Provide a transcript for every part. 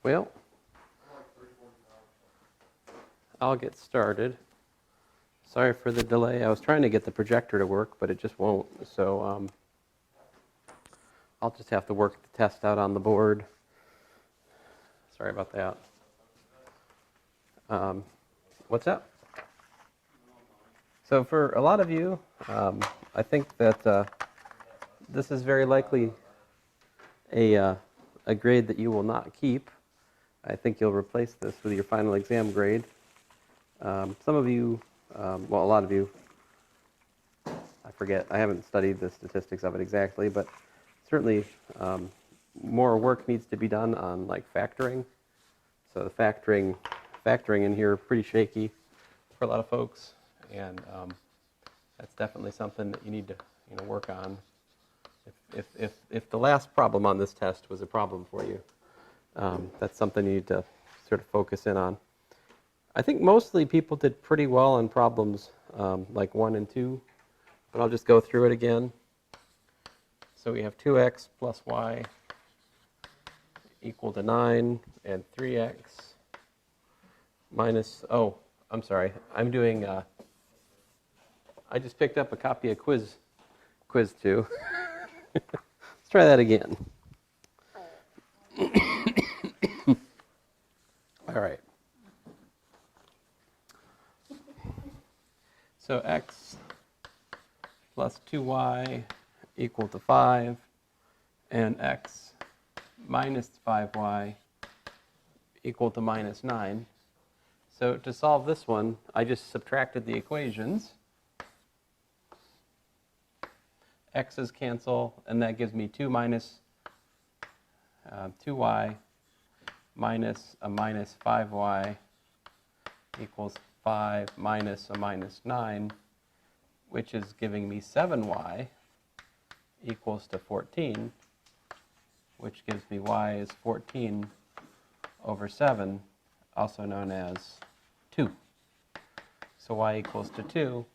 Well, I'll get started. Sorry for the delay. I was trying to get the projector to work, but it just won't. So I'll just have to work the test out on the board. Sorry about that. What's that? So for a lot of you, I think that this is very likely a grade that you will not keep. I think you'll replace this with your final exam grade. Some of you, well, a lot of you, I forget, I haven't studied the statistics of it exactly, but certainly more work needs to be done on like factoring. So the factoring in here pretty shaky for a lot of folks, and that's definitely something that you need to work on. If the last problem on this test was a problem for you, that's something you need to sort of focus in on. I think mostly people did pretty well on problems like 1 and 2, but I'll just go through it again. So we have 2x plus y equal to 9, and 3x minus, oh, I'm sorry, I'm doing, I just picked up a copy of Quiz 2. Let's try that again. All right. So x plus 2y equal to 5, and x minus 5y equal to minus 9. So to solve this one, I just subtracted the equations. X's cancel, and that gives me 2 minus 2y minus a minus 5y equals 5 minus a minus 9, which is giving me 7y equals to 14, which gives me y is 14 over 7, also known as 2. So y equals to 2.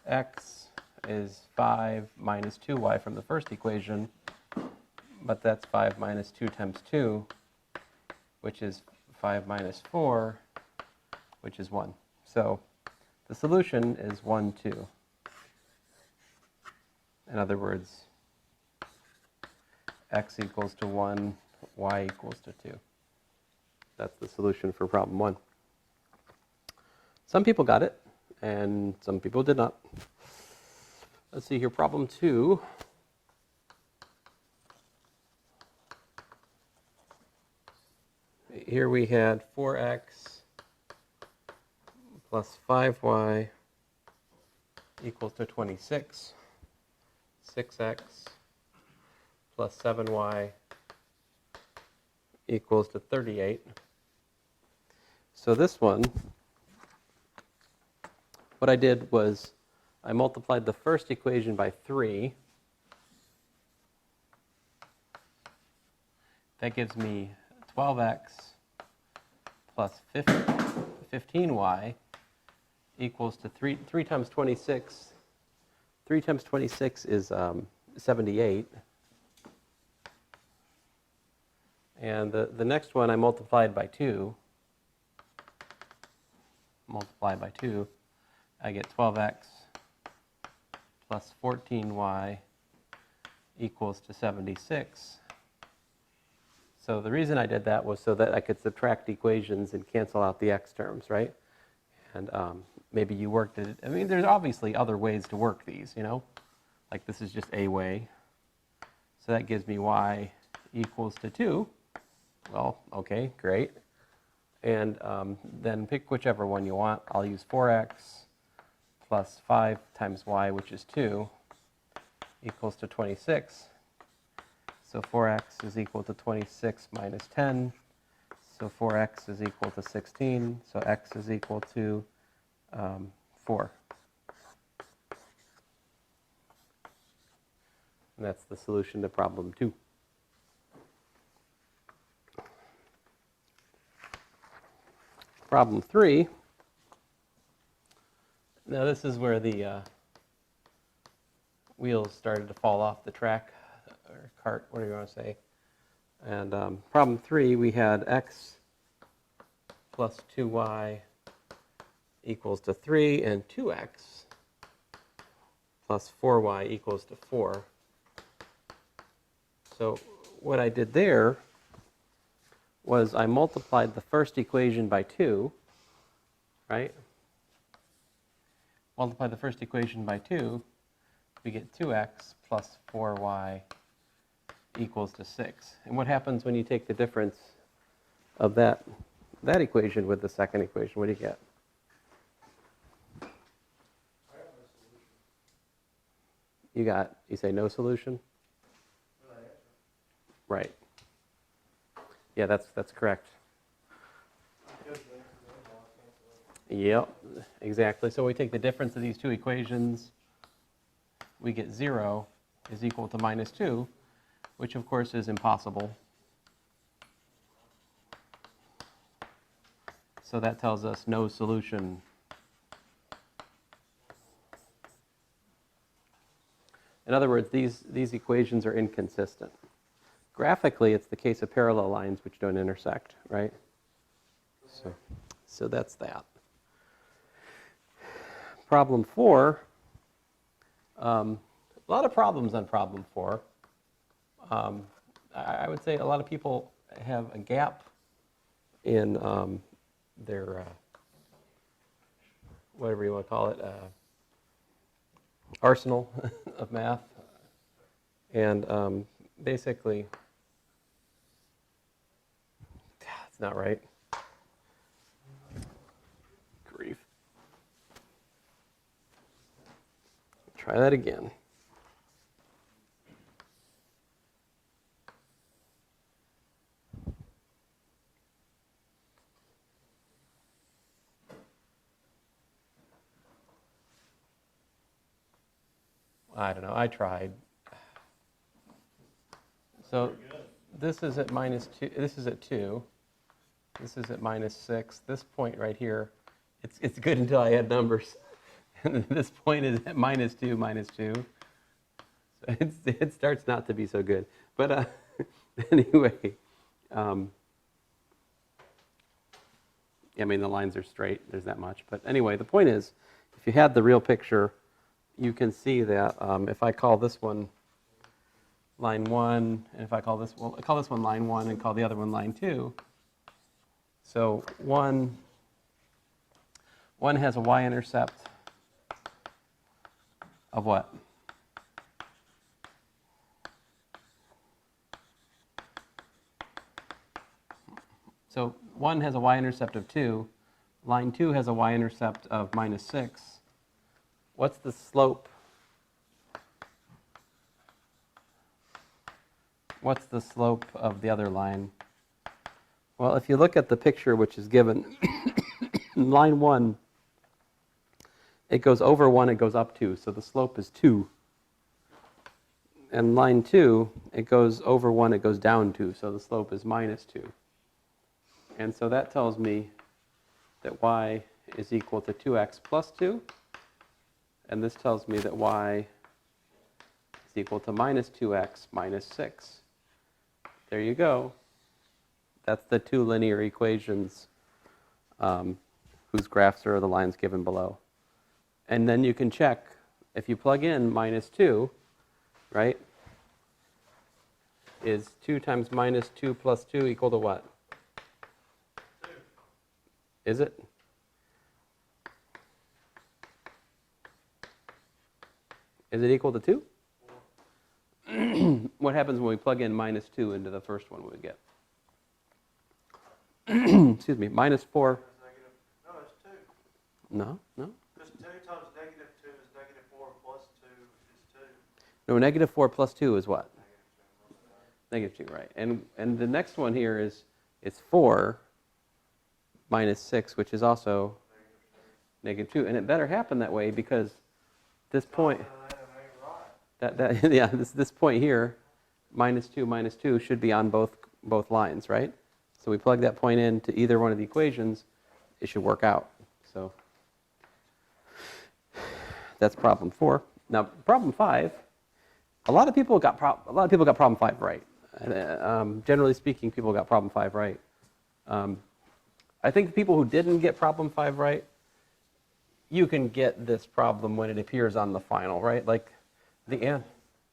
X is 5 minus 2y from the first equation, but that's 5 minus 2 times 2, which is 5 minus 4, which is 1. So the solution is 1, 2. In other words, x equals to 1, y equals to 2. That's the solution for problem 1. Some people got it, and some people did not. Let's see here, problem 2. Here we had 4x plus 5y equals to 26. 6x plus 7y equals to 38. So this one, what I did was I multiplied the first equation by 3. That gives me 12x plus 15y equals to 3 times 26. 3 times 26 is 78. And the next one I multiplied by 2. Multiply by 2. I get 12x plus 14y equals to 76. So the reason I did that was so that I could subtract equations and cancel out the x terms, right? And maybe you worked it. I mean, there's obviously other ways to work these, Like this is just a way. So that gives me y equals to 2. Well, okay, great. And then pick whichever one you want. I'll use 4x plus 5 times y, which is 2, equals to 26. So 4x is equal to 26 minus 10. So 4x is equal to 16. So x is equal to 4. And that's the solution to problem 2. Problem 3. Now this is where the wheels started to fall off the track, or cart, what do you want to say? And problem 3, we had x plus 2y equals to 3, and 2x plus 4y equals to 4. So what I did there was I multiplied the first equation by 2, right? Multiply the first equation by 2, we get 2x plus 4y equals to 6. And what happens when you take the difference of that equation with the second equation? What do you get? You say no solution? Right. Yeah, that's correct. Yep, exactly. So we take the difference of these two equations, we get 0 is equal to -2, which of course is impossible. So that tells us no solution. In other words, these equations are inconsistent. Graphically, it's the case of parallel lines which don't intersect, right? So that's that. Problem 4, a lot of problems on problem 4. I would say a lot of people have a gap in their, whatever you want to call it, arsenal of math. And basically, it's not right. Grief. Try that again. I don't know, I tried. So this is at -2, this is at 2. This is at -6. This point right here, it's good until I add numbers. And this point is at -2, -2. So it starts not to be so good. But anyway, I mean, the lines are straight. There's that much. But anyway, the point is, if you had the real picture, you can see that if I call this one line 1, and if I call this one line 1 and call the other one line 2, so one has a y-intercept of what? So 1 has a y-intercept of 2. Line 2 has a y-intercept of -6. What's the slope? What's the slope of the other line? Well, if you look at the picture which is given, line 1, it goes over 1, it goes up 2, so the slope is 2. And line 2, it goes over 1, it goes down 2, so the slope is -2. And so that tells me that y is equal to 2x plus 2, and this tells me that y is equal to -2x minus 6. There you go. That's the two linear equations whose graphs are the lines given below. And then you can check, if you plug in -2, right, is 2 times -2 plus 2 equal to what? 2. Is it? Is it equal to 2? 4. What happens when we plug in -2 into the first one we get? Excuse me, -4. No, it's 2. No. Because 2 times -2 is -4 plus 2 is 2. No, -4 plus 2 is what? -2, right. And the next one here is 4 minus 6, which is also -2. And it better happen that way because this point, this point here, -2 should be on both lines, right? So we plug that point into either one of the equations, it should work out. So that's problem 4. Now problem 5, a lot of people got problem 5 right. Generally speaking, people got problem 5 right. I think the people who didn't get problem 5 right, you can get this problem when it appears on the final, right? Like the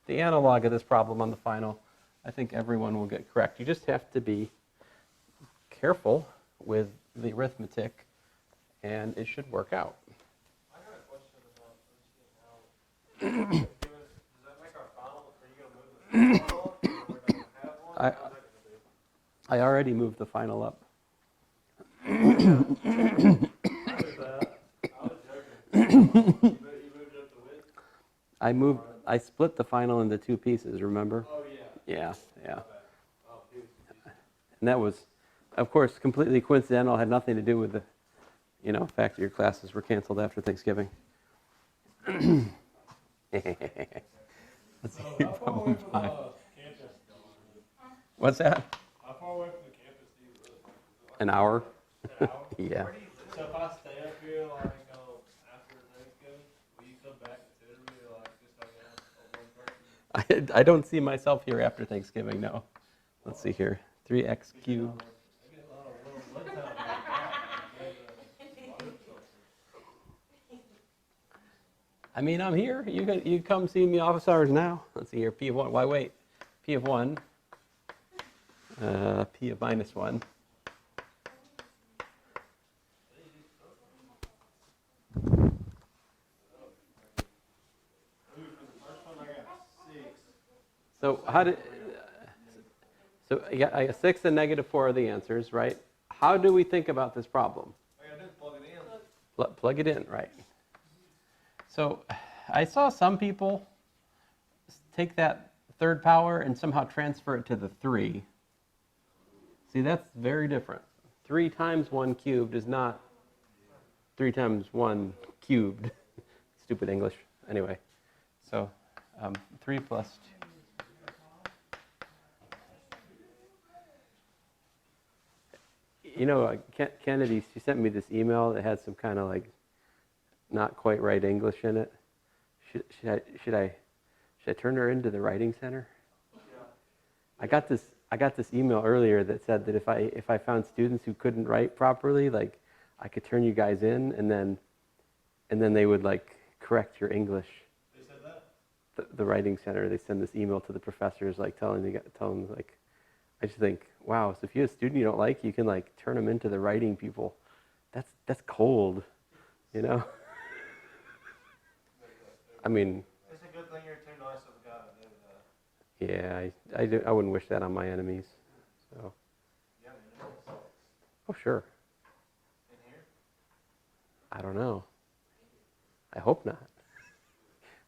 analog of this problem on the final, I think everyone will get correct. You just have to be careful with the arithmetic, and it should work out. I got a question about this, does that make our final, are you gonna move the final up, or we're gonna have one? I- How's that gonna do? I already moved the final up. I knew that, I was joking. You moved up the width? I split the final into 2 pieces, remember? Oh, yeah. Yeah. Oh, dude. And that was, of course, completely coincidental, had nothing to do with the, fact that your classes were canceled after Thanksgiving. Let's see, problem 5. What's that? How far away from the campus do you live? An hour? An hour? Yeah. So if I stay up here, like, after Thanksgiving, will you come back and sit with me, like, just hang out on one person? I don't see myself here after Thanksgiving, no. Let's see here. 3x cubed. I get a lot of little one time like that. I mean, I'm here. You come see me office hours now. Let's see here. P of 1. Why wait? P of 1. P of minus 1. So you got I got 6 and negative 4 are the answers, right? How do we think about this problem? All I gotta do is plug it in. Plug it in, right? So I saw some people take that third power and somehow transfer it to the 3. See, that's very different. 3 times 1 cubed is not 3 times 1 cubed. Stupid English. Anyway, so 3 plus 2. Kennedy, she sent me this email that had some kind of like not quite right English in it. Should I turn her into the writing center? Yeah. I got this email earlier that said that if I found students who couldn't write properly, like I could turn you guys in and then they would like correct your English. They said that? The writing center, they send this email to the professors like telling them like, I just think, wow, so if you have a student you don't like, you can like turn them into the writing people. That's cold, you know? I mean, It's a good thing you're too nice of a guy to do that. yeah, I wouldn't wish that on my enemies. So, Yeah, man. oh sure, In here? I don't know. I hope not.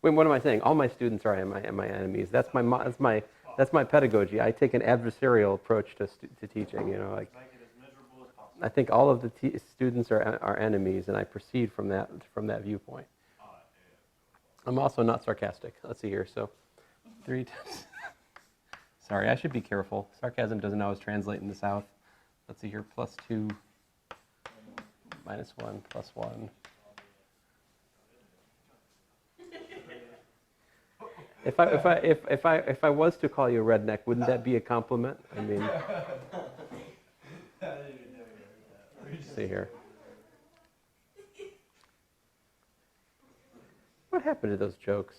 Wait, what am I saying? All my students are my enemies. That's my pedagogy. I take an adversarial approach to teaching. You know, like Make it as miserable as possible. I think all of the students are enemies, and I proceed from that viewpoint. I'm also not sarcastic. Let's see here. So, 3 times. Sorry, I should be careful. Sarcasm doesn't always translate in the South. Let's see here. Plus 2, minus 1, plus 1. If I was to call you a redneck, wouldn't that be a compliment? I mean, let's see here. What happened to those jokes?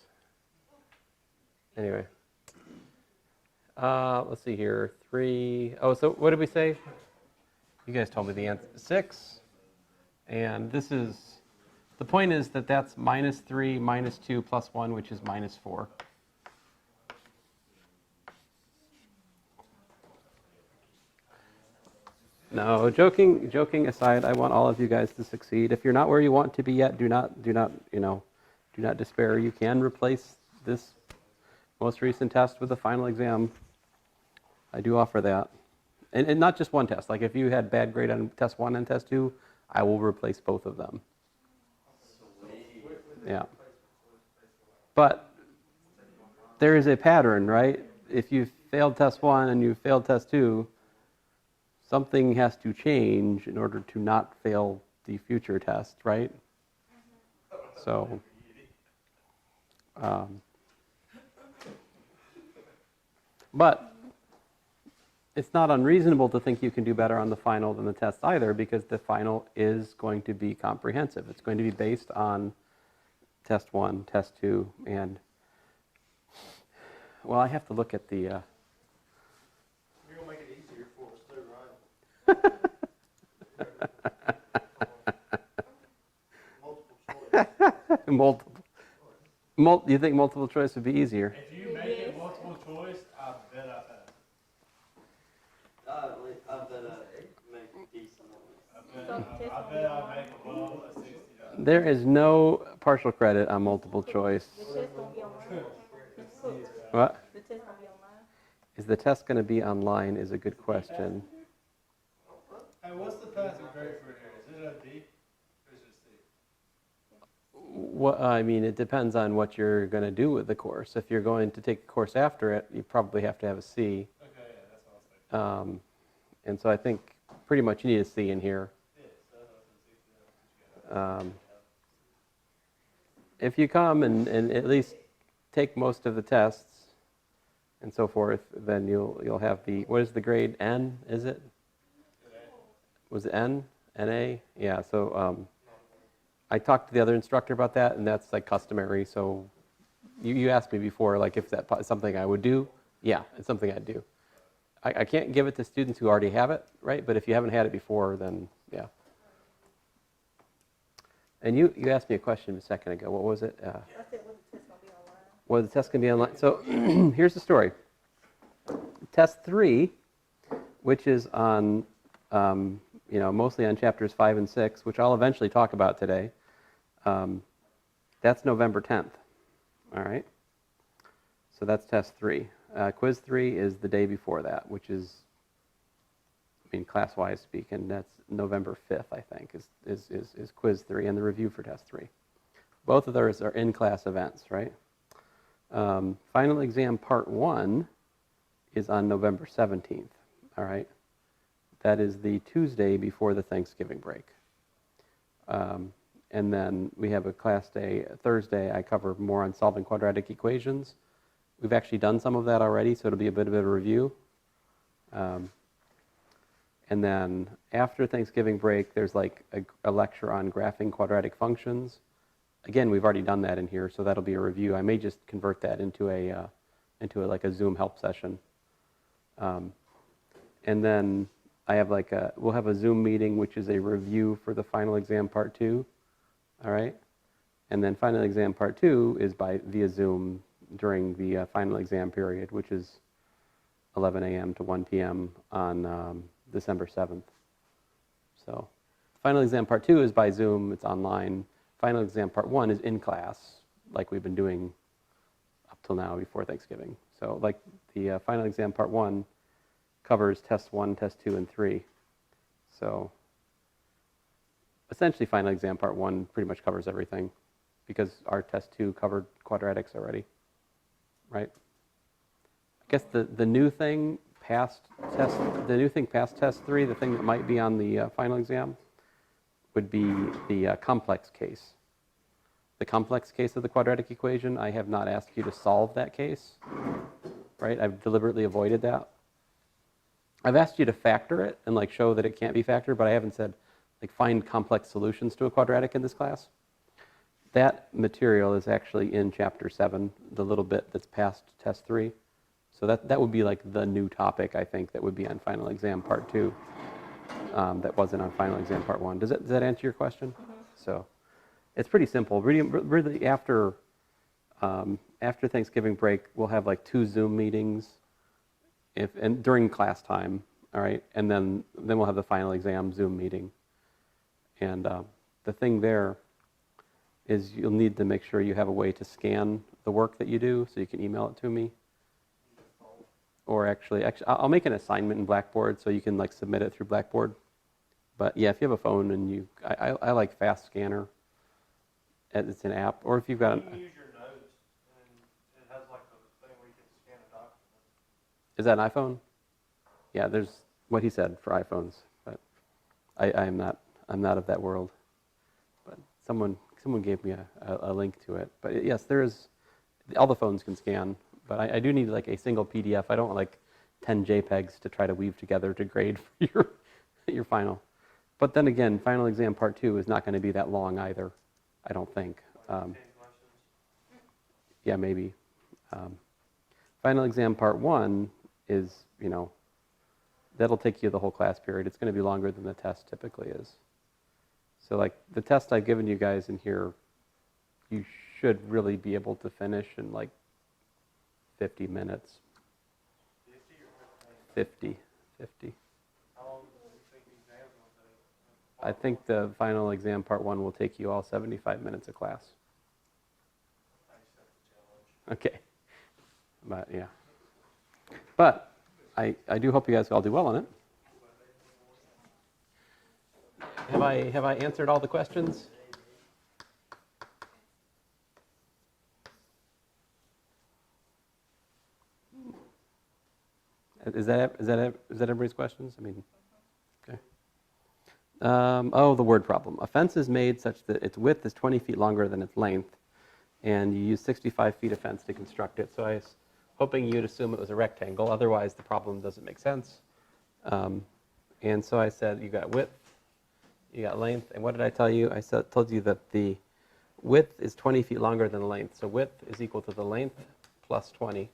Anyway, let's see here. 3. Oh, so what did we say? You guys told me the answer. 6, and this is the point is that that's minus 3, minus 2, plus 1, which is minus 4. No, joking aside, I want all of you guys to succeed. If you're not where you want to be yet, do not despair. You can replace this most recent test with a final exam. I do offer that. And not just one test. Like if you had bad grade on test 1 and test 2, I will replace both of them. Yeah. But there is a pattern, right? If you failed test 1 and you failed test 2, something has to change in order to not fail the future test, right? So, but it's not unreasonable to think you can do better on the final than the test either, because the final is going to be comprehensive. It's going to be based on test 1, test 2, and, well, I have to look at the, You're gonna make it easier for us too, right? Multiple choice. you think multiple choice would be easier? If you make it multiple choice, I bet I pass. I bet I make decent on I bet I make above a 60. There is no partial credit on multiple choice. The test gonna be online? What? The test gonna be online? Is the test going to be online is a good question. Hey, what's the passing grade for here? Is it a D or is it a C? What, I mean, it depends on what you're going to do with the course. If you're going to take a course after it, you probably have to have a C. Okay, yeah, that's what I was thinking. And so I think pretty much you need a C in here. Yeah, so that's what I was thinking. If you come and at least take most of the tests and so forth, then you'll have the, what is the grade? N, is it? Was it N? NA? Yeah, so I talked to the other instructor about that, and that's like customary. So you asked me before, like if that's something I would do. Yeah, it's something I'd do. I can't give it to students who already have it, right? But if you haven't had it before, then yeah. And you asked me a question a second ago. What was it? I said, was the test gonna be online? Well, the test can be online. So here's the story. Test 3, which is on, mostly on chapters 5 and 6, which I'll eventually talk about today. That's November 10th. All right. So that's test 3. Quiz 3 is the day before that, which is, class-wise speaking, that's November 5th, I think, is quiz 3 and the review for test 3. Both of those are in-class events, right? Final exam part 1 is on November 17th, all right? That is the Tuesday before the Thanksgiving break. And then we have a class day Thursday. I cover more on solving quadratic equations. We've actually done some of that already, so it'll be a bit of a review. And then after Thanksgiving break, there's like a lecture on graphing quadratic functions. Again, we've already done that in here, so that'll be a review. I may just convert that into a Zoom help session. And then we'll have a Zoom meeting, which is a review for the final exam part 2. All right. And then final exam part 2 is via Zoom during the final exam period, which is 11 a.m. to 1 p.m. on December 7th. So final exam part 2 is by Zoom. It's online. Final exam part 1 is in class, like we've been doing up till now before Thanksgiving. So like the final exam part 1 covers test 1, test 2, and 3. So essentially final exam part 1 pretty much covers everything because our test 2 covered quadratics already, right? I guess the new thing past test 3, the thing that might be on the final exam would be the complex case. The complex case of the quadratic equation, I have not asked you to solve that case, right? I've deliberately avoided that. I've asked you to factor it and show that it can't be factored, but I haven't said find complex solutions to a quadratic in this class. That material is actually in chapter 7, the little bit that's past test 3. So that would be the new topic, I think, that would be on final exam part 2 that wasn't on final exam part 1. Does that answer your question? Mm-hmm. So it's pretty simple. Really after Thanksgiving break, we'll have 2 Zoom meetings and during class time, all right? And then we'll have the final exam Zoom meeting. And the thing there is you'll need to make sure you have a way to scan the work that you do so you can email it to me. Or actually, I'll make an assignment in Blackboard so you can submit it through Blackboard. But yeah, if you have a phone and I like Fast Scanner. It's an app. Or if you've got You can use your notes, and it has a thing where you can scan a document. Is that an iPhone? Yeah, there's what he said for iPhones, but I'm not of that world. But someone gave me a link to it. But yes, there is. All the phones can scan. But I do need a single PDF. I don't 10 JPEGs to try to weave together to grade for your final. But then again, final exam part 2 is not going to be that long either, I don't think. 10 questions. Yeah, maybe. Final exam part 1 is, that'll take you the whole class period. It's going to be longer than the test typically is. So like the test I've given you guys in here, you should really be able to finish in like 50 minutes. 50. How long do you think the exams will take? I think the final exam part 1 will take you all 75 minutes of class. I accept the challenge. Okay. But yeah. But I do hope you guys all do well on it. Have I answered all the questions? Is that everybody's questions? I mean, okay. Oh, the word problem. A fence is made such that its width is 20 feet longer than its length, and you use 65 feet of fence to construct it. So I was hoping you'd assume it was a rectangle. Otherwise, the problem doesn't make sense. And so I said you got width, you got length, and what did I tell you? I told you that the width is 20 feet longer than the length. So width is equal to the length plus 20,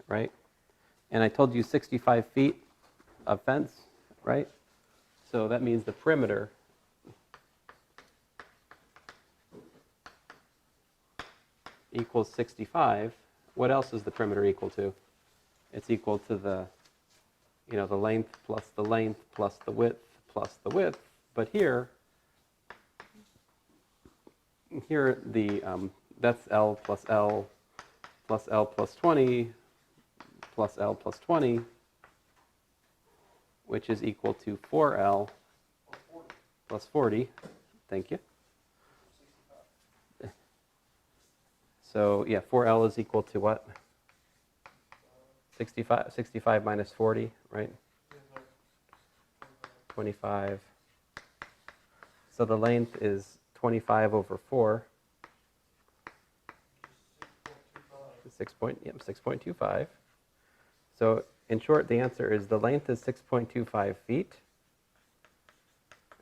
right? And I told you 65 feet of fence, right? So that means the perimeter equals 65. What else is the perimeter equal to? It's equal to the, the length plus the length plus the width plus the width. But here that's L plus L plus L plus 20 plus L plus 20, which is equal to 4L plus 40. Thank you. So yeah, 4L is equal to what? 65 minus 40, right? 25. So the length is 25 over 4. 6.25. So in short, the answer is the length is 6.25 feet,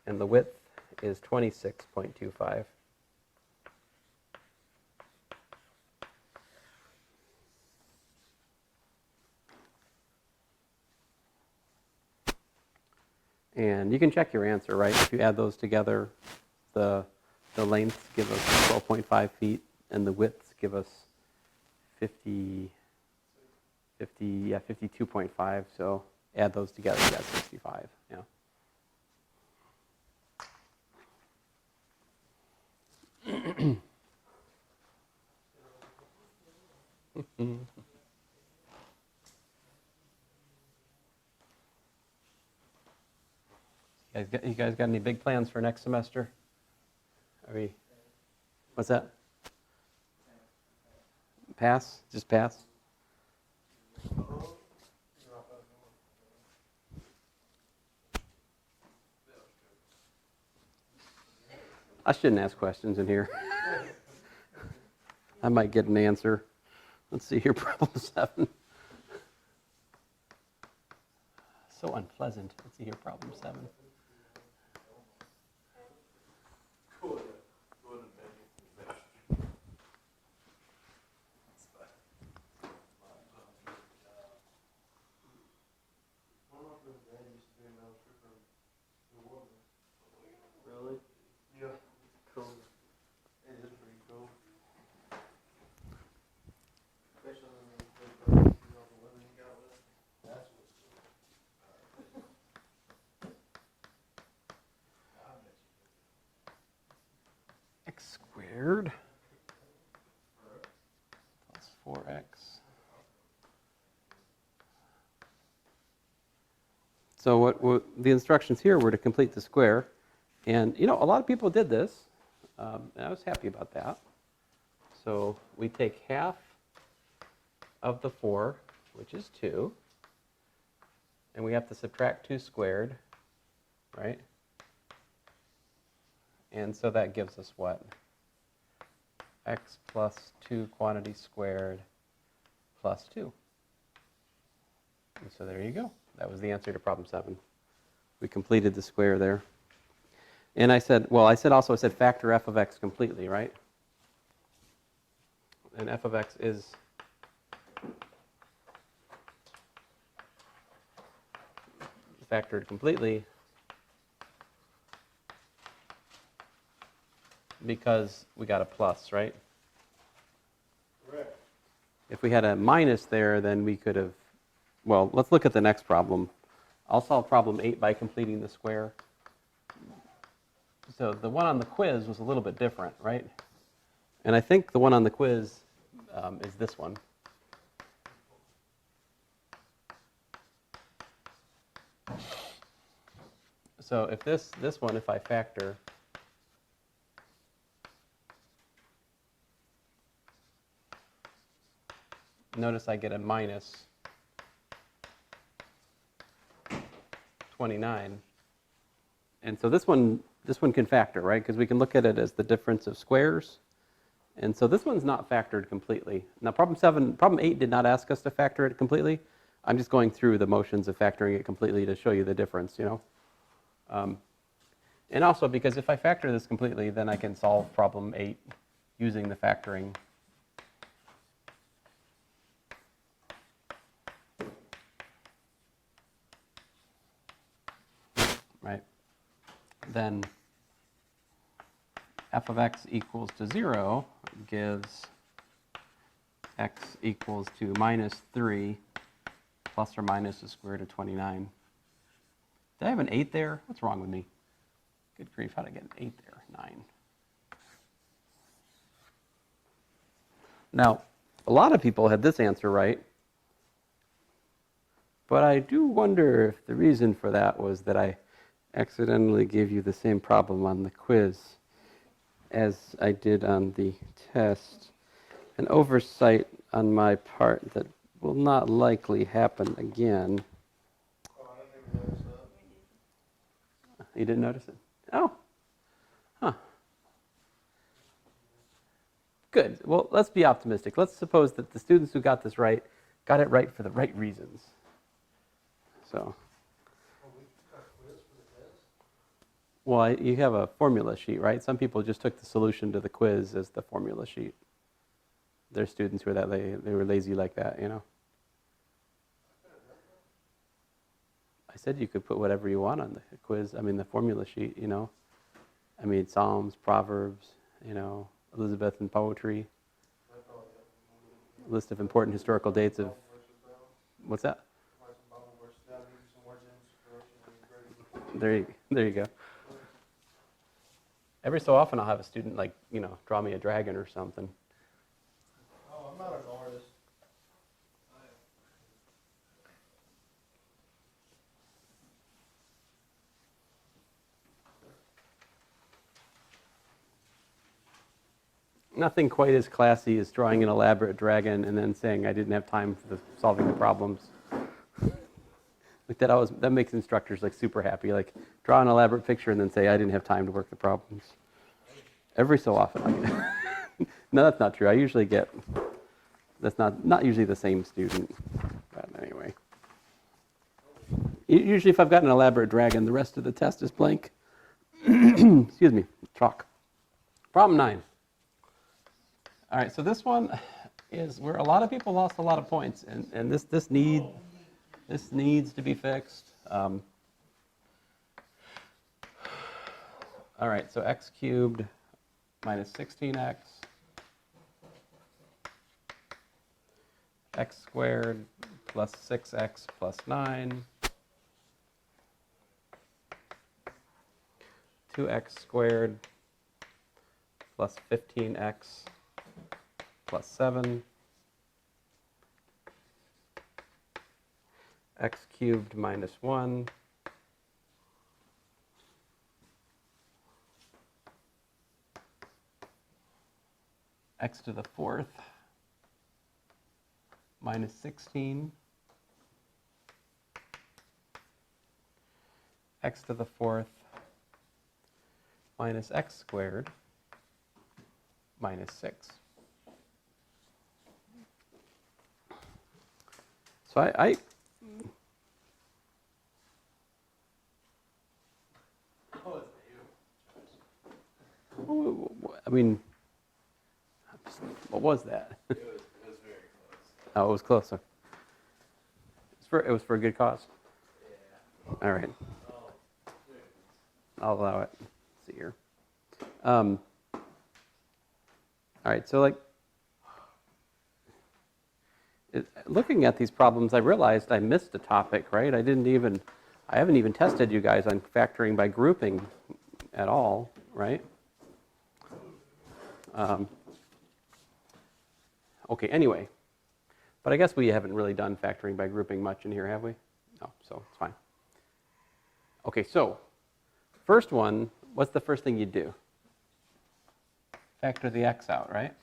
and the width is 26.25. And you can check your answer, right? If you add those together, the lengths give us 12.5 feet, and the widths give us 52.5. So add those together, you got 65. Yeah. You guys got any big plans for next semester? What's that? Pass? Just pass? I shouldn't ask questions in here. I might get an answer. Let's see here, problem 7. So unpleasant. Let's see here, problem 7. Really? Yeah. Cool. It is pretty cool. Especially when you the weather you got with it. That's what's cool. I bet you. X squared plus 4x. So what the instructions here were to complete the square. And, a lot of people did this, and I was happy about that. So we take half of the 4, which is 2, and we have to subtract 2 squared, right? And so that gives us what? X plus 2 quantity squared plus 2. And so there you go. That was the answer to problem 7. We completed the square there. And I said factor f of x completely, right? And f of x is factored completely because we got a plus, right? Correct. If we had a minus there, then we could have, well, let's look at the next problem. I'll solve problem 8 by completing the square. So the one on the quiz was a little bit different, right? And I think the one on the quiz is this one. So if this one, if I factor, notice I get a minus 29. And so this one can factor, right? Because we can look at it as the difference of squares. And so this one's not factored completely. Now problem 8 did not ask us to factor it completely. I'm just going through the motions of factoring it completely to show you the difference, you know. And also because if I factor this completely, then I can solve problem 8 using the factoring. Right? Then f of x equals to 0 gives x equals to minus 3 plus or minus the square root of 29. Did I have an 8 there? What's wrong with me? Good grief, how did I get an 8 there? 9. Now, a lot of people had this answer right, but I do wonder if the reason for that was that I accidentally gave you the same problem on the quiz as I did on the test. An oversight on my part that will not likely happen again. Oh, I didn't even notice that. You didn't notice it? Oh. Huh. Good. Well, let's be optimistic. Let's suppose that the students who got this right got it right for the right reasons. So, Oh, we got a quiz for the test? well, you have a formula sheet, right? Some people just took the solution to the quiz as the formula sheet. There's students who are that they were lazy like that, you know. I said you could put whatever you want on the quiz. I mean, the formula sheet, you know. I mean, Psalms, Proverbs, you know, Elizabethan poetry, I probably got list of important historical dates of, Bible verses down. what's that? Write some Bible verses down, give you some words of inspiration. There you go. Every so often I'll have a student, like, you know, draw me a dragon or something. Oh, I'm not an artist. Nothing quite as classy as drawing an elaborate dragon and then saying I didn't have time for solving the problems. Like that makes instructors like super happy. Like draw an elaborate picture and then say I didn't have time to work the problems. Every so often I get. No, that's not true. I usually get. That's not usually the same student. But anyway. Usually if I've got an elaborate dragon, the rest of the test is blank. Excuse me, chalk. Problem 9. All right, so this one is where a lot of people lost a lot of points, and this needs to be fixed. All right, so x cubed minus 16x, x squared plus 6x plus 9, 2x squared plus 15x plus 7, x cubed minus 1, x to the 4th minus 16, x to the 4th minus x squared minus 6. So I mean, what was that? It was very close. Oh, it was closer. It was for a good cause. Yeah. All right, Oh, dude. I'll allow it. Let's see here. All right, so like, looking at these problems, I realized I missed a topic, right? I haven't even tested you guys on factoring by grouping at all, right? Okay, anyway. But I guess we haven't really done factoring by grouping much in here, have we? No, so it's fine. Okay, so first one, what's the first thing you do? Factor the x out, right?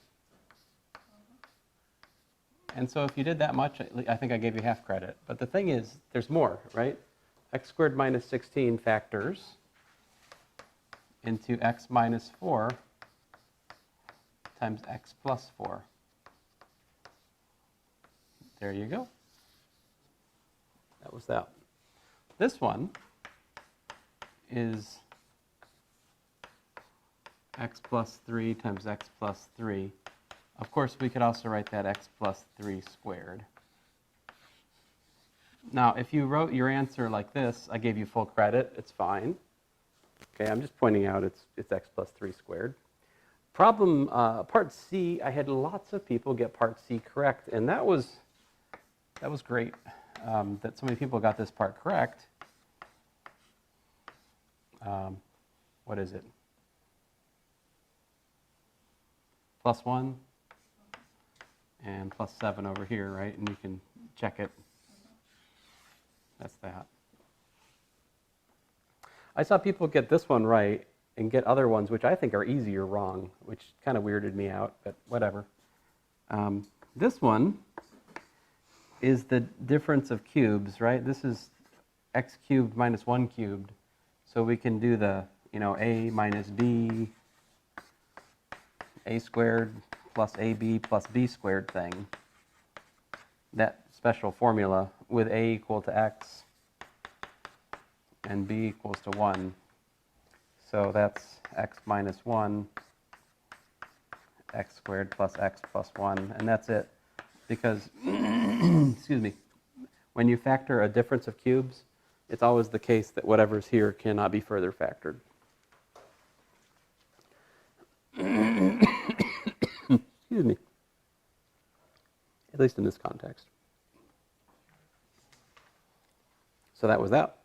And so if you did that much, I think I gave you half credit. But the thing is, there's more, right? X squared minus 16 factors into x minus 4 times x plus 4. There you go. That was that. This one is x plus 3 times x plus 3. Of course, we could also write that x plus 3 squared. Now, if you wrote your answer like this, I gave you full credit, it's fine. Okay, I'm just pointing out it's x plus 3 squared. Problem, part C, I had lots of people get part C correct, and that was great that so many people got this part correct. What is it? +1 and +7 over here, right? And you can check it. That's that. I saw people get this one right and get other ones, which I think are easier wrong, which kind of weirded me out, but whatever. This one is the difference of cubes, right? This is x cubed minus 1 cubed. So we can do the, a minus b, a squared plus ab plus b squared thing. That special formula with a equal to x and b equals to 1. So that's x minus 1, x squared plus x plus 1, and that's it. Because, excuse me, when you factor a difference of cubes, it's always the case that whatever's here cannot be further factored. Excuse me. At least in this context. So that was that.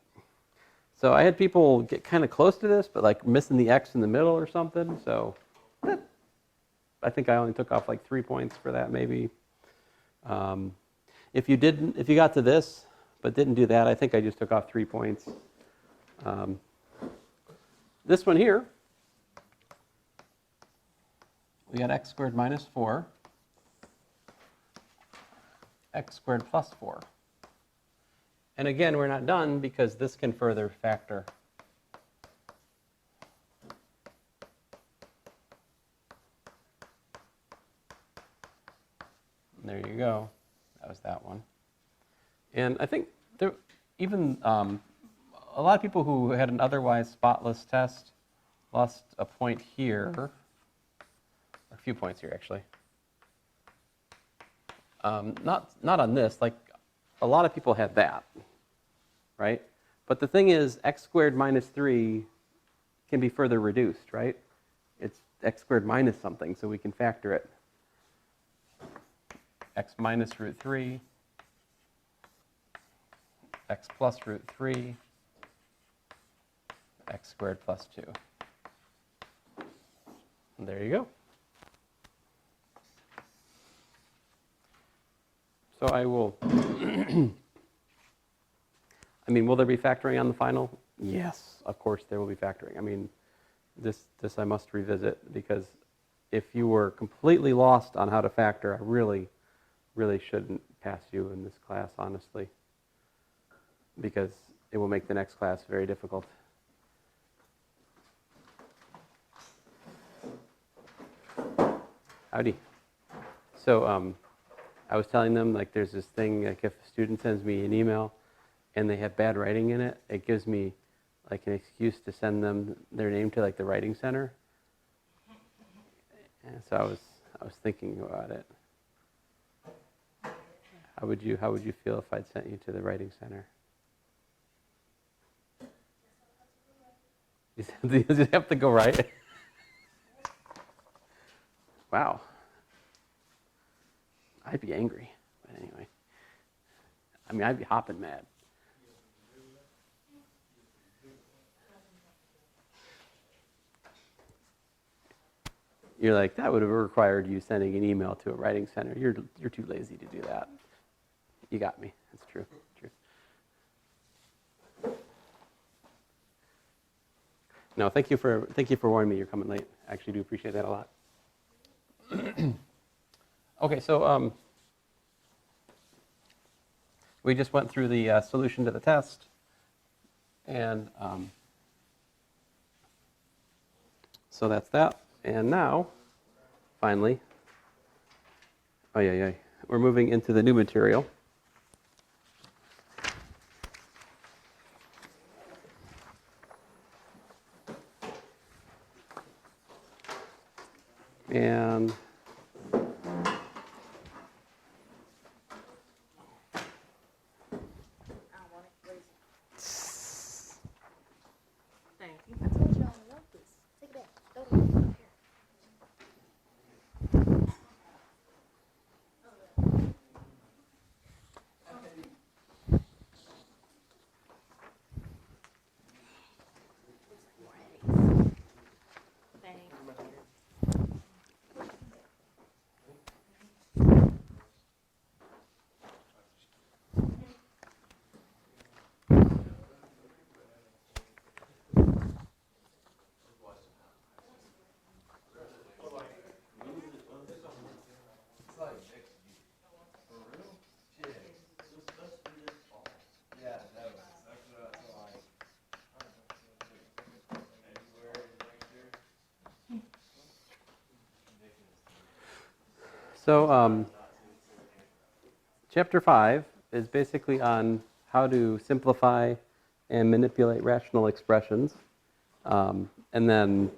So I had people get kind of close to this, but like missing the x in the middle or something. So I think I only took off like 3 points for that, maybe. If you got to this but didn't do that, I think I just took off 3 points. This one here, we got x squared minus 4, x squared plus 4. And again, we're not done because this can further factor. There you go. That was that one. And I think there even a lot of people who had an otherwise spotless test lost a point here, or a few points here actually. Not on this. Like a lot of people had that, right? But the thing is, x squared minus 3 can be further reduced, right? It's x squared minus something, so we can factor it. X minus root 3, x plus root 3, x squared plus 2. And there you go. So I will, I mean, will there be factoring on the final? Yes, of course there will be factoring. I mean, this I must revisit, because if you were completely lost on how to factor, I really shouldn't pass you in this class, honestly, because it will make the next class very difficult. Howdy. So I was telling them, like, there's this thing, like if a student sends me an email and they have bad writing in it, it gives me like an excuse to send them their name to like the writing center. And so I was thinking about it. How would you feel if I'd sent you to the writing center? You have to go right. Wow. I'd be angry, but anyway. I mean, I'd be hopping mad. You're like, that would have required you sending an email to a writing center. You're too lazy to do that. You got me. That's true. No, thank you for warning me you're coming late. I actually do appreciate that a lot. Okay, so we just went through the solution to the test, and so that's that. And now, finally, we're moving into the new material. And Thank you. I told you I don't want this. Take it back. Throw it away. Here. Thank you. so chapter 5 is basically on how to simplify and manipulate rational expressions. And then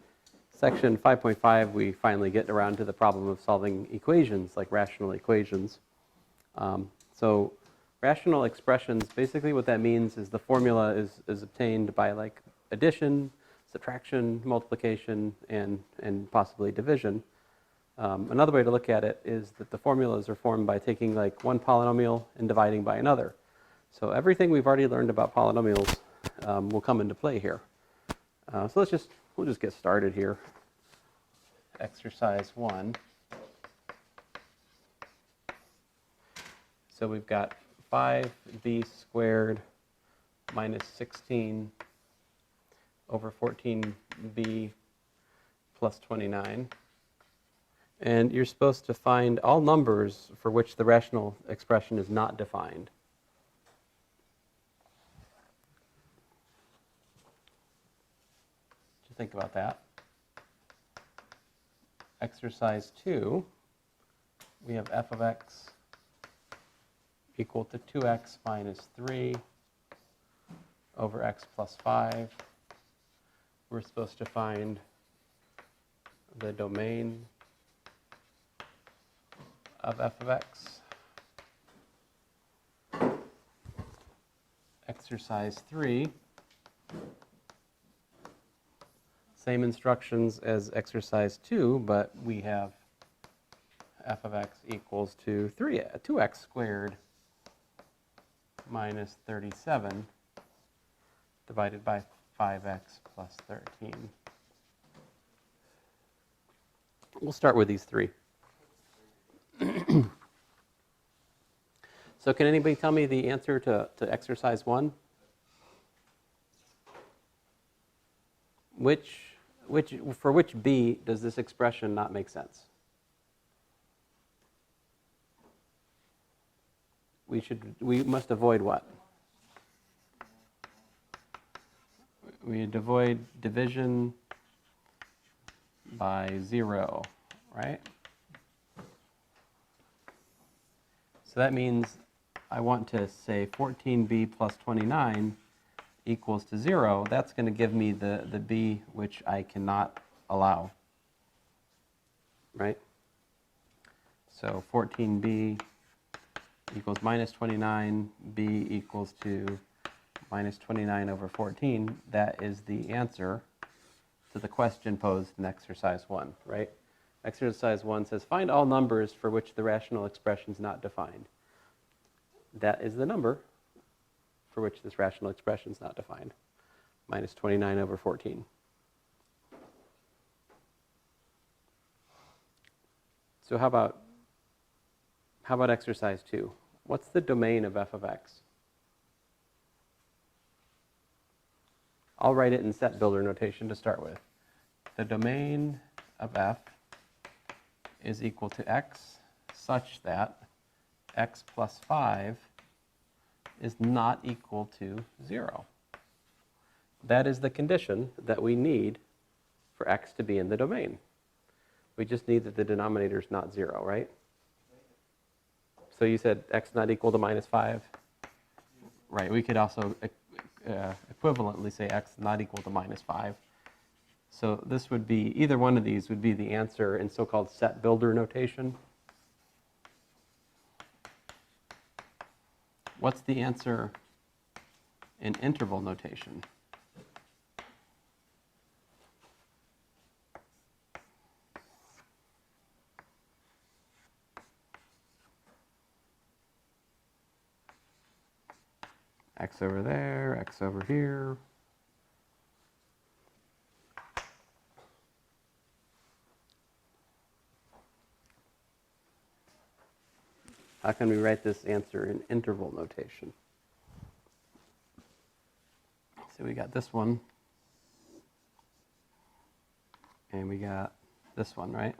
section 5.5, we finally get around to the problem of solving equations, like rational equations. So rational expressions, basically what that means is the formula is obtained by like addition, subtraction, multiplication, and possibly division. Another way to look at it is that the formulas are formed by taking like one polynomial and dividing by another. So everything we've already learned about polynomials will come into play here. So we'll just get started here. Exercise 1. So we've got 5b squared minus 16 over 14b plus 29. And you're supposed to find all numbers for which the rational expression is not defined. What do you think about that? Exercise 2, we have f of x equal to 2x minus 3 over x plus 5. We're supposed to find the domain of f of x. Exercise 3, same instructions as exercise 2, but we have f of x equals to 2x squared minus 37 divided by 5x plus 13. We'll start with these three. So can anybody tell me the answer to exercise 1? For which b does this expression not make sense? We must avoid what? We avoid division by 0, right? So that means I want to say 14b plus 29 equals to 0. That's going to give me the b which I cannot allow. right? So 14b equals minus 29, b equals to minus 29 over 14. That is the answer to the question posed in exercise 1, right? Exercise 1 says, find all numbers for which the rational expression is not defined. That is the number for which this rational expression is not defined, minus 29 over 14. So how about exercise 2? What's the domain of f of x? I'll write it in set builder notation to start with. The domain of f is equal to x such that x plus 5 is not equal to 0. That is the condition that we need for x to be in the domain. We just need that the denominator is not 0, right? So you said x not equal to minus 5? Right, we could also equivalently say x not equal to minus 5. So this would be, either one of these would be the answer in so-called set builder notation. What's the answer in interval notation? X over there, x over here. How can we write this answer in interval notation? So we got this one, and we got this one, right?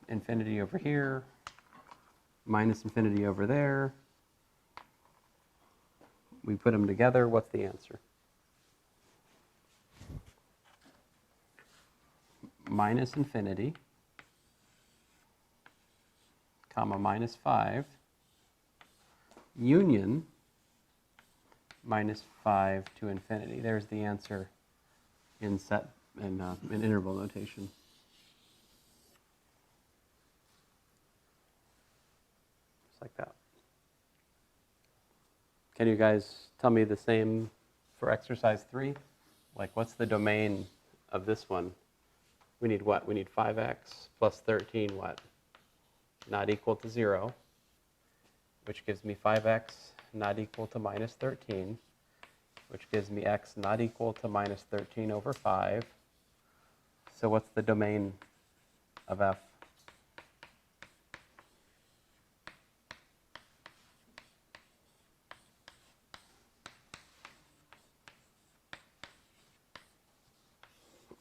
Infinity over here, minus infinity over there. We put them together, what's the answer? Minus infinity, comma, minus 5, union, minus 5 to infinity. There's the answer in interval notation. Just like that. Can you guys tell me the same for exercise 3? Like, what's the domain of this one? We need what? We need 5x plus 13 what? Not equal to 0, which gives me 5x not equal to minus 13, which gives me x not equal to minus 13 over 5. So what's the domain of f?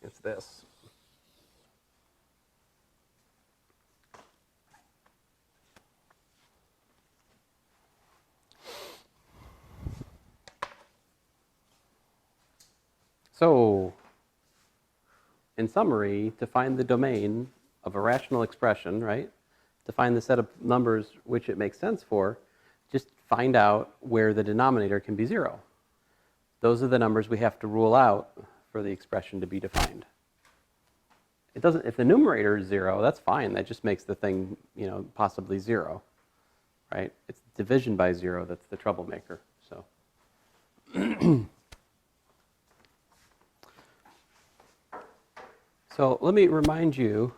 It's this. So, in summary, to find the domain of a rational expression, right? To find the set of numbers which it makes sense for, just find out where the denominator can be 0. Those are the numbers we have to rule out for the expression to be defined. It doesn't, if the numerator is 0, that's fine. That just makes the thing, possibly 0, right? It's division by 0 that's the troublemaker. So, so let me remind you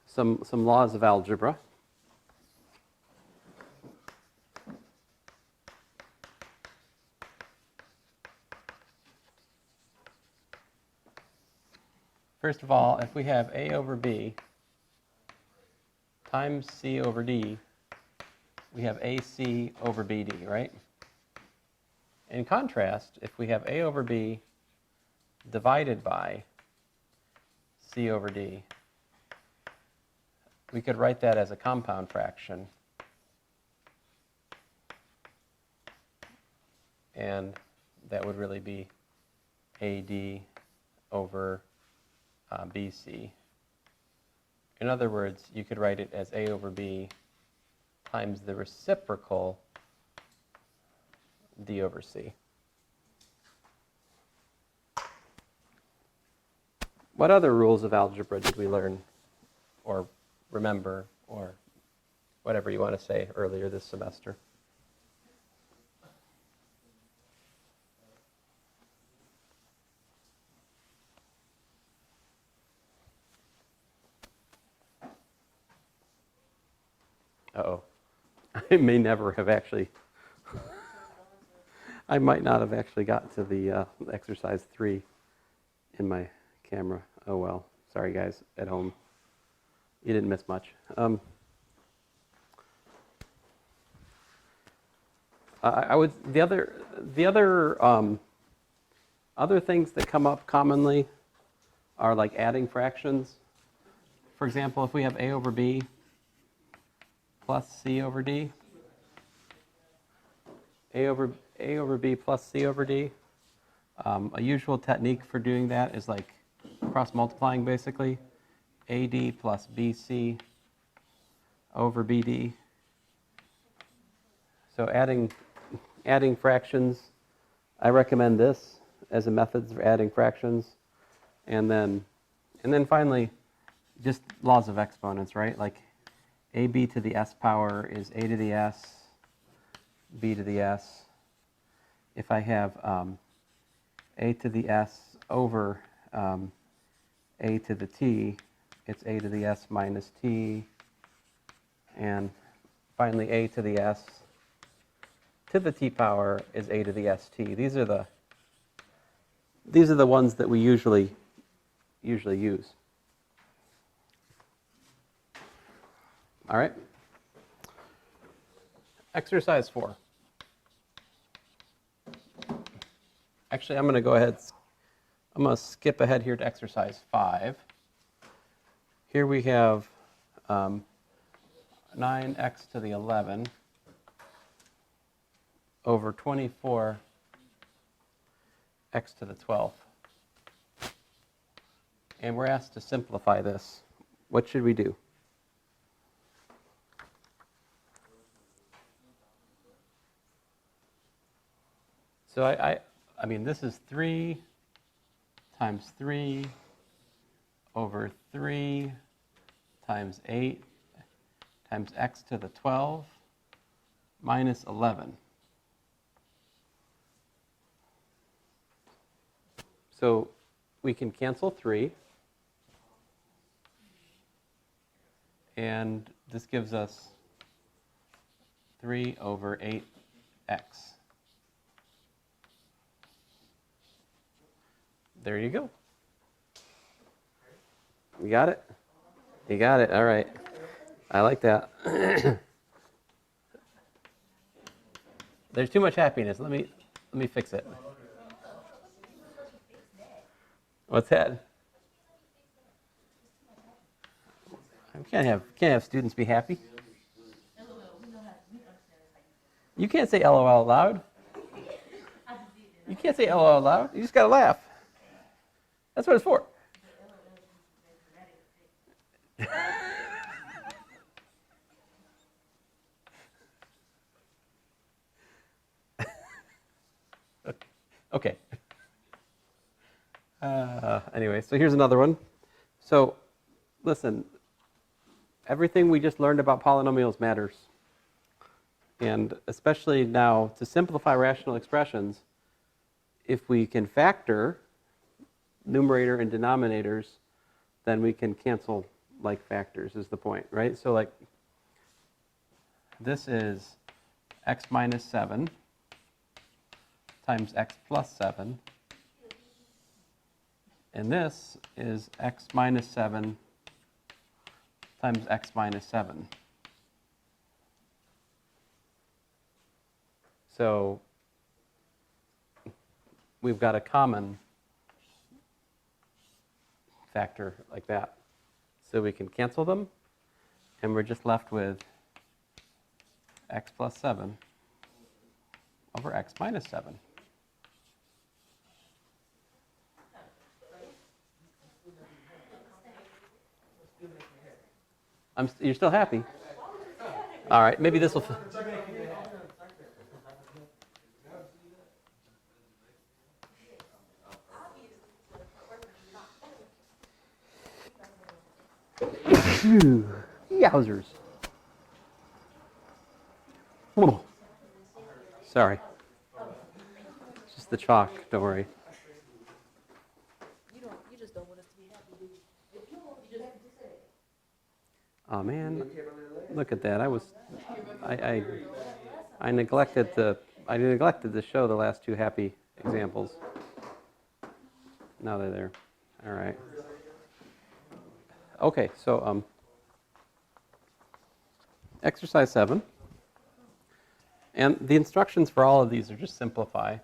some laws of algebra. First of all, if we have a over b times c over d, we have ac over bd, right? In contrast, if we have a over b divided by c over d, we could write that as a compound fraction. And that would really be AD over BC. In other words, you could write it as A over B times the reciprocal D over C. What other rules of algebra did we learn or remember or whatever you want to say earlier this semester? Uh-oh. I may never have actually, I might not have actually got to the exercise 3 in my camera. Oh well. Sorry guys at home. You didn't miss much. I would the other things that come up commonly are like adding fractions. For example, if we have a over b plus c over d, a over b plus c over d. A usual technique for doing that is like cross multiplying basically. AD plus BC over BD. So adding fractions, I recommend this as a method for adding fractions. And then finally, just laws of exponents, right? Like AB to the s power is a to the s, b to the s. If I have a to the s over a to the t, it's a to the s minus t. And finally, a to the s to the t power is a to the st. These are the ones that we usually use. All right. Exercise 4. Actually, I'm going to go ahead. I'm going to skip ahead here to exercise 5. Here we have 9x to the 11 over 24x to the 12. And we're asked to simplify this. What should we do? So I mean, this is 3 times 3 over 3 times 8 times x to the 12 minus 11. So we can cancel 3. And this gives us 3 over 8x. There you go. You got it? You got it. All right. I like that. There's too much happiness. Let me fix it. What's that? You can't have students be happy. You can't say LOL out loud. You can't say LOL out loud. You just got to laugh. That's what it's for. Okay. Anyway, so here's another one. So, listen, everything we just learned about polynomials matters. And especially now, to simplify rational expressions, if we can factor numerator and denominators, then we can cancel like factors is the point, right? So like, this is x minus 7 times x plus 7. And this is x minus 7 times x minus 7. So we've got a common factor like that. So we can cancel them, and we're just left with x plus 7 over x minus 7. You're still happy? All right, maybe this will... Yowzers. Oh. Sorry. It's just the chalk, don't worry. You just don't want us to be happy, do you? Oh man, look at that. I neglected to show the last two happy examples. Now they're there. All right. Okay, so exercise 7. And the instructions for all of these are just simplify.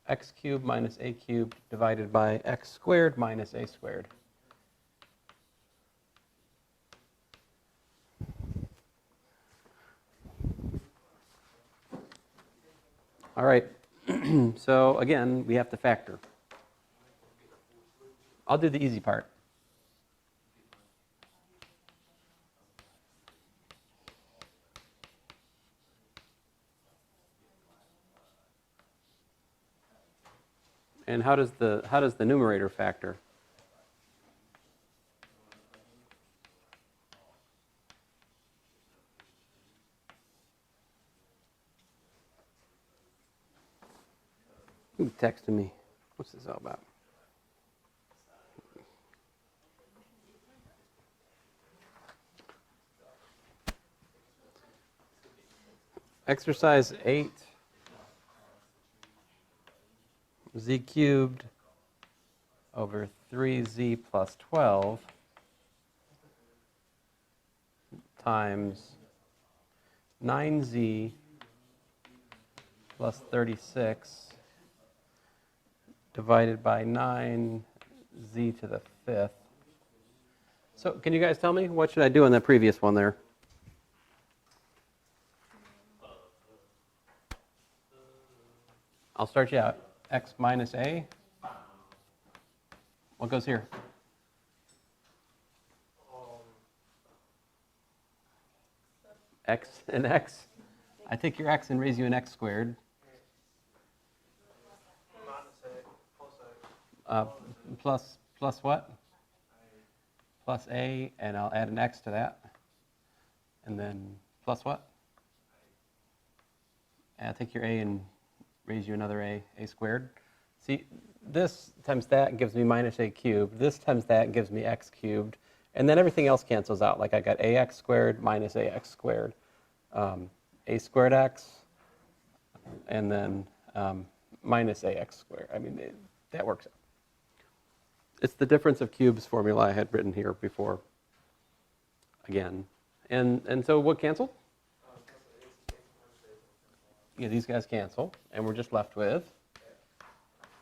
X cubed minus a cubed divided by x squared minus a squared. All right, so again, we have to factor. I'll do the easy part. And how does the numerator factor? Who texted me? What's this all about? Exercise 8. Z cubed over 3z plus 12 times 9z plus 36 divided by 9z to the 5th. So can you guys tell me, what should I do on that previous one there? I'll start you out. X minus a. What goes here? X and x. I take your x and raise you an x squared. Plus what? Plus a, and I'll add an x to that. And then plus what? And I'll take your a and raise you another a squared. See, this times that gives me minus a cubed. This times that gives me x cubed. And then everything else cancels out. Like I got ax squared minus ax squared. A squared x, and then minus ax squared. I mean, that works out. It's the difference of cubes formula I had written here before. Again. And so what canceled? Yeah, these guys cancel, and we're just left with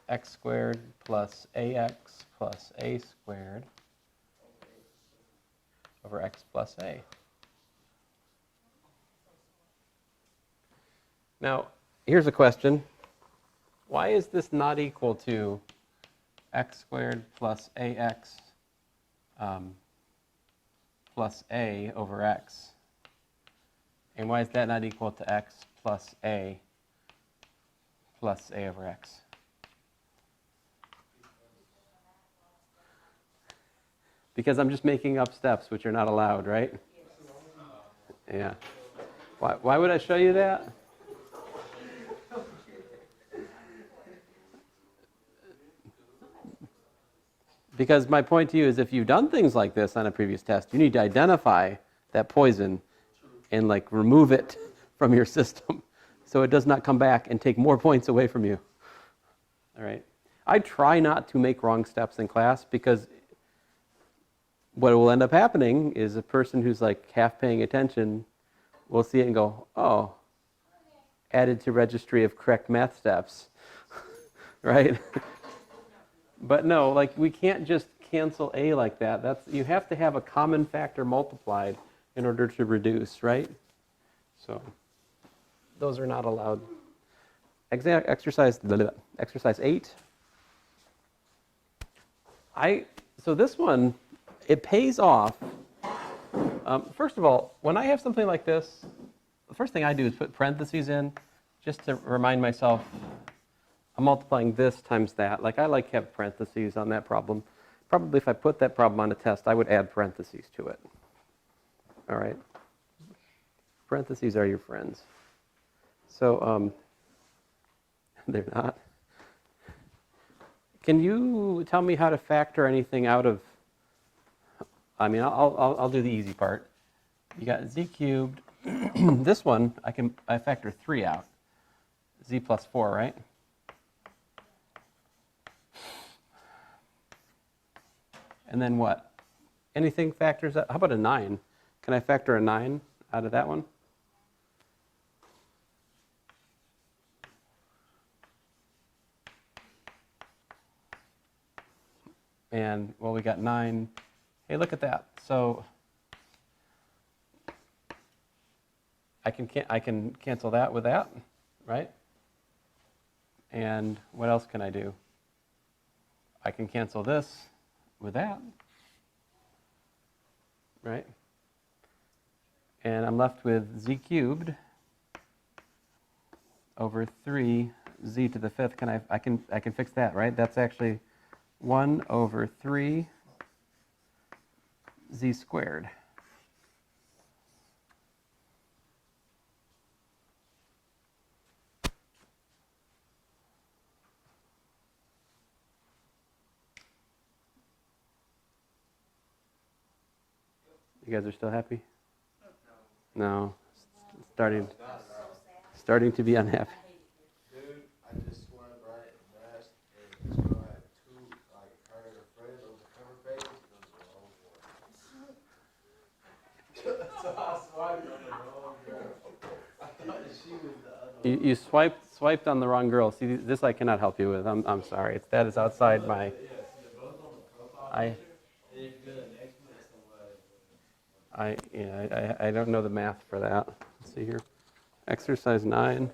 x squared plus ax plus a squared over x plus a. Now, here's a question. Why is this not equal to x squared plus ax plus a over x? And why is that not equal to x plus a over x? Because I'm just making up steps which are not allowed, right? Yeah. Why would I show you that? Because my point to you is, if you've done things like this on a previous test, you need to identify that poison and like remove it from your system so it does not come back and take more points away from you. All right? I try not to make wrong steps in class, because what will end up happening is a person who's like half paying attention will see it and go, oh, added to registry of correct math steps, right? But no, like we can't just cancel a like that. You have to have a common factor multiplied in order to reduce, right? So those are not allowed. Exercise 8. So this one, it pays off. First of all, when I have something like this, the first thing I do is put parentheses in just to remind myself I'm multiplying this times that. Like I like to have parentheses on that problem probably if I put that problem on a test, I would add parentheses to it. All right? Parentheses are your friends. So, they're not. Can you tell me how to factor anything out of, I mean, I'll do the easy part. You got z cubed. This one, I factor 3 out. Z plus 4, right? And then what? Anything factors out? How about a 9? Can I factor a 9 out of that one? And, well, we got 9. Hey, look at that. So I can cancel that with that, right? And what else can I do? I can cancel this with that, right? And I'm left with z cubed over 3 z to the 5th. I can fix that, right? That's actually 1 over 3 z squared. You guys are still happy? No. Starting to be unhappy. Dude, I just went right and asked, and this girl had 2, like, her and her friend on the cover page, and it was the wrong one. So I swiped on the wrong girl. I thought she was the other You swiped on the wrong girl. See, this I cannot help you with. I'm sorry. That is outside my. Yeah, see, they're both on the profile I picture, and if you go to the next one, it's somebody. I don't know the math for that. Let's see here. Exercise 9.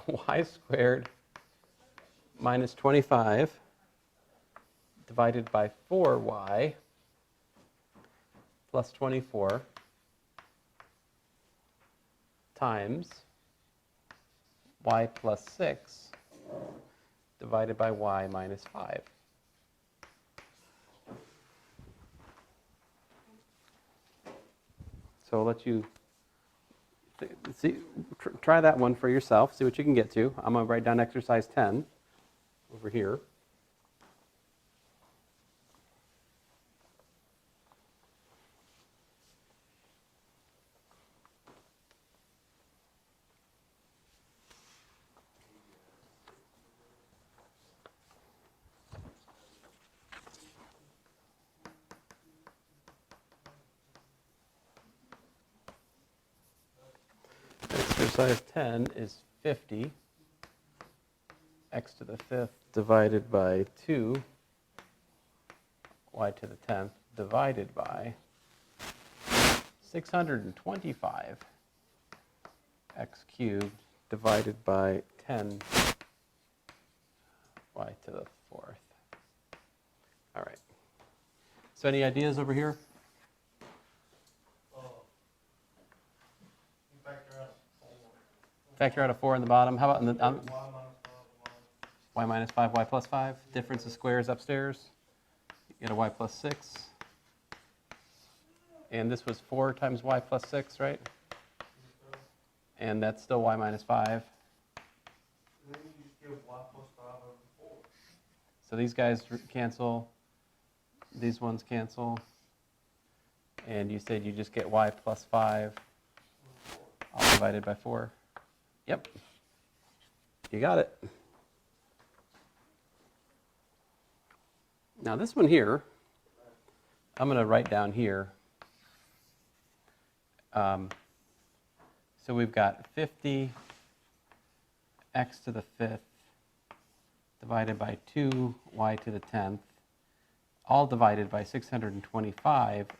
Y squared minus 25 divided by 4y plus 24 times y plus 6 divided by y minus 5. So I'll let you try that one for yourself, see what you can get to. I'm going to write down exercise 10 over here. Exercise 10 is 50, x to the 5th divided by 2, y to the 10th divided by 625, x cubed divided by 10, y to the 4th. All right. So any ideas over here? Factor out a 4 in the bottom. How about in the y minus 5, y plus 5? Difference of squares upstairs. You get a y plus 6. And this was 4 times y plus 6, right? And that's still y minus 5. And then you just give y plus 5 over 4. So these guys cancel. These ones cancel. And you said you just get y plus 5 all divided by 4. Yep. You got it. Now this one here, I'm going to write down here. So we've got 50 x to the 5th divided by 2 y to the 10th, all divided by 625 x